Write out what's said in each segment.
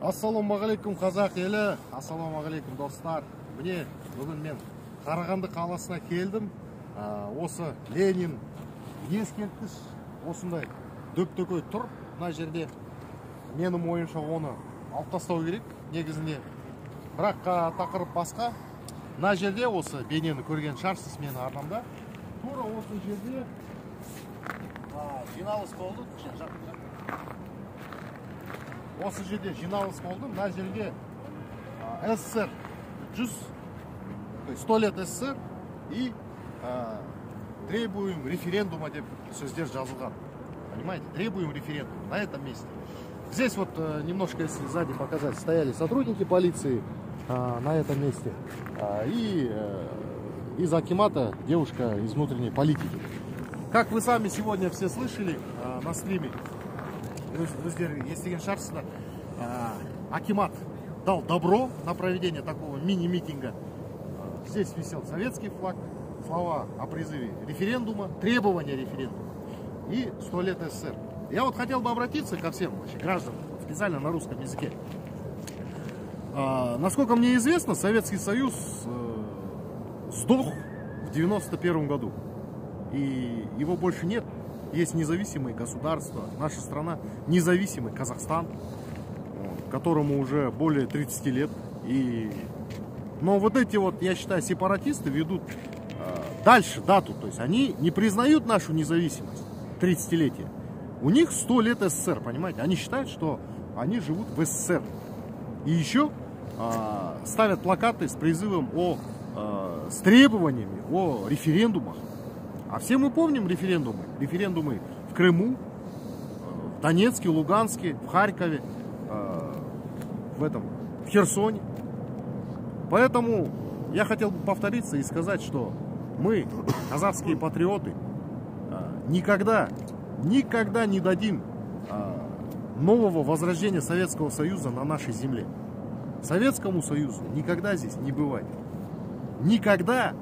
Ассалаумағалейкум қазақ елі, ассалаумағалейкум достар. Міне, бүгін мен Қарағанды қаласына келдім. Осы Ленин ескерткіш осындай дөп-дөкей тұр. Мына жерде менің ойымша оны алып тастау керек негізінде. Бірақ тақырып басқа. Мына жерде осы бейнені көрген шығарсыз менің арнамда. Тура осы жерде жиналыс болды. Осы жерде жиналыс болды. Мына жерге СССР 100 лет СССР и требуем референдума деп сөздер жазылған. Понимаете? Требуем референдума на этом месте. Здесь вот немножко, если сзади показать, стояли сотрудники полиции на этом месте. И из акимата девушка из внутренней политики. Как вы сами сегодня все слышали на стриме, если шарсына, акимат дал добро на проведение такого мини-митинга. Здесь висел советский флаг, слова о призыве референдума, требования референдума и 100 лет СССР. Я вот хотел бы обратиться ко всем гражданам, специально на русском языке. Насколько мне известно, Советский Союз сдох в 91 году. И его больше нет. Есть независимые государства. Наша страна независимый Казахстан, которому уже более 30 лет. Но вот эти вот, я считаю, сепаратисты ведут дальше дату. То есть они не признают нашу независимость, 30-летие. У них 100 лет СССР, понимаете? Они считают, что они живут в СССР. И еще ставят плакаты с призывом с требованиями о референдумах. А все мы помним референдумы. Референдумы в Крыму, в Донецке, Луганске, в Харькове, в Херсоне. Поэтому я хотел бы повториться и сказать, что мы, казахские патриоты, никогда не дадим нового возрождения Советского Союза на нашей земле. Советскому Союзу никогда здесь не бывать. Никогда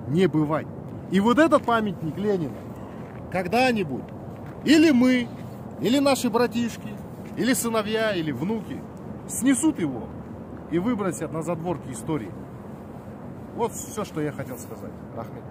не бывать. И вот этот памятник Ленина когда-нибудь или мы, или наши братишки, или сыновья, или внуки снесут его и выбросят на задворки истории. Вот все, что я хотел сказать. Рахмет.